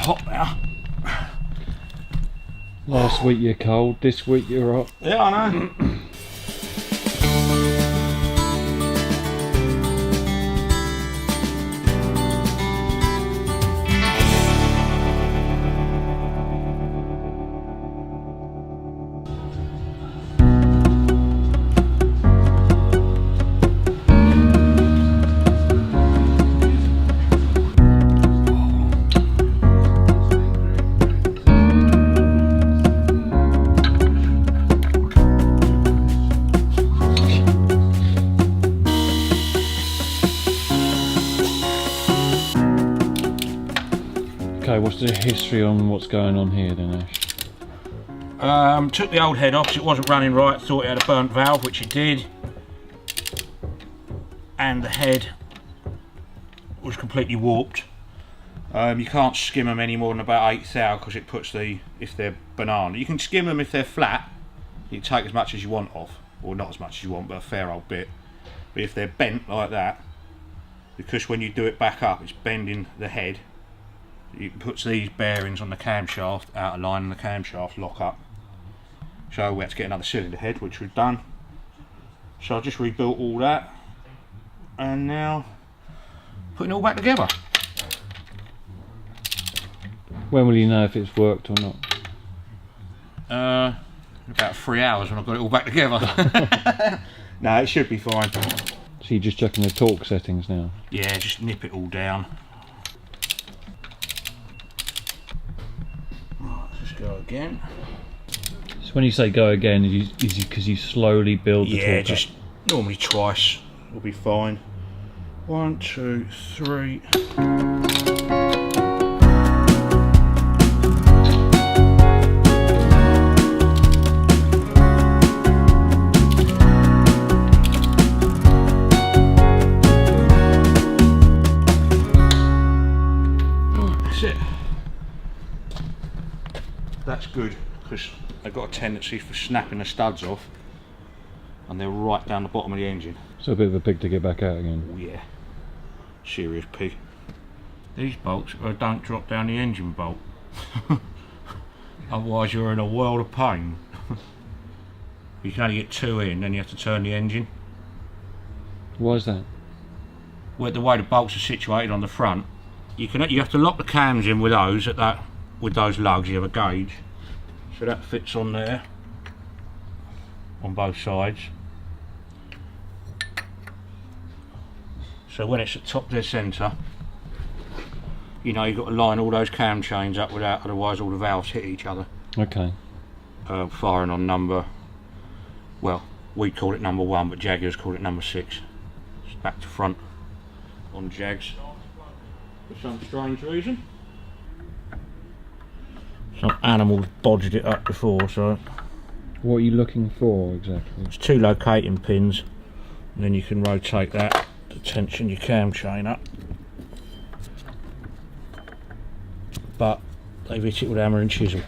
hot now. Last week you're cold, this week you're hot. Yeah, I know. Okay, what's the history on what's going on here then, Ash? Took the old head off because it wasn't running right, thought it had a burnt valve, which it did. And the head was completely warped. You can't skim them any more than about 8 thou because it puts the, if they're banana. You can skim them if they're flat, you can take as much as you want off, or not as much as you want, but a fair old bit. But if they're bent like that, because when you do it back up, it's bending the head, it puts these bearings on the camshaft out of line and the camshaft lock up. So we had to get another cylinder head, which we've done. So I just rebuilt all that, and now putting it all back together. When will you know if it's worked or not? About 3 hours when I've got it all back together. No, it should be fine. So you're just checking the torque settings now? Yeah, just nip it all down. Right, let's just go again. So when you say go again, is it because you slowly build the torque Yeah, up? just normally twice will be fine. 1, 2, 3. That's good because they've got a tendency for snapping the studs off and they're right down the bottom of the engine. So a bit of a pig to get back out again. Oh yeah, serious pig. These bolts don't drop down the engine bolt. Otherwise you're in a world of pain. You can only get 2 in, then you have to turn the engine. Why is that? Well, the way the bolts are situated on the front, you have to lock the cams in with those with those lugs. You have a gauge, so that fits on there on both sides. So when it's at top dead centre, you know you've got to line all those cam chains up without, otherwise all the valves hit each other. Okay. Firing on number, well, we call it number 1, but Jaguars call it number 6. It's back to front on Jags for some strange reason. Some animals bodged it up before, so. What are you looking for exactly? It's 2 locating pins, and then you can rotate that to tension your cam chain up. But they've hit it with hammer and chisel.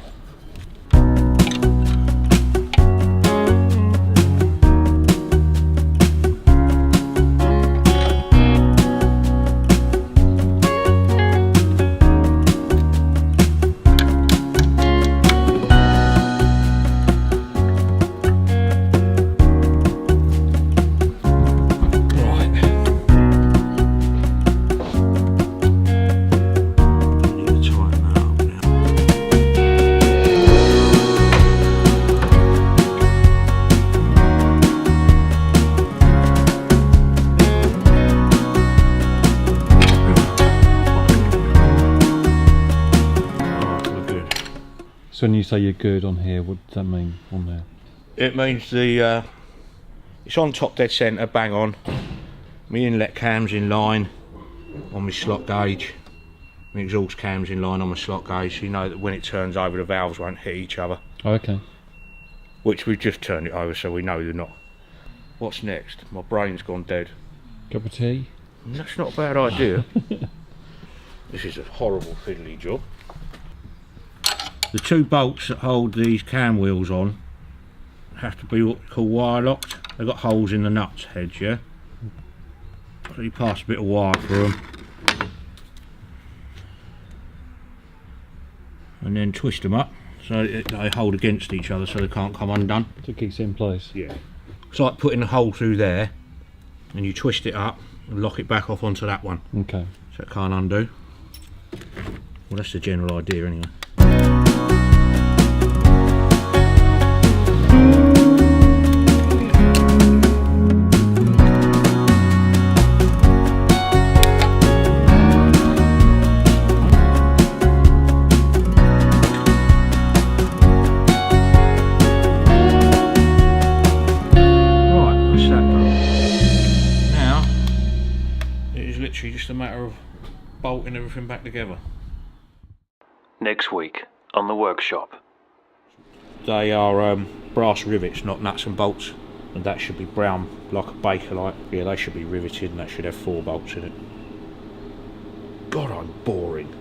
So when you say you're good on here, what does that mean on there? It means the it's on top dead centre, bang on. My inlet cam's in line on my slot gauge. My exhaust cam's in line on my slot gauge, so you know that when it turns over the valves won't hit each other. Oh, okay. Which we've just turned it over, so we know they're not. What's next? My brain's gone dead. Cup of tea? That's not a bad idea. This is a horrible fiddly job. The 2 bolts that hold these cam wheels on have to be what we call wire locked. They've got holes in the nuts heads, yeah? So you pass a bit of wire through them. and then twist them up so they hold against each other so they can't come undone. So it keeps it in place. Yeah. It's like putting a hole through there and you twist it up and lock it back off onto that one. Okay. So it can't undo. Well, that's the general idea anyway. Just a matter of bolting everything back together. Next week on the workshop. They are brass rivets, not nuts and bolts, and that should be brown like a baker light. Yeah, they should be riveted and that should have 4 bolts in it. God, I'm boring.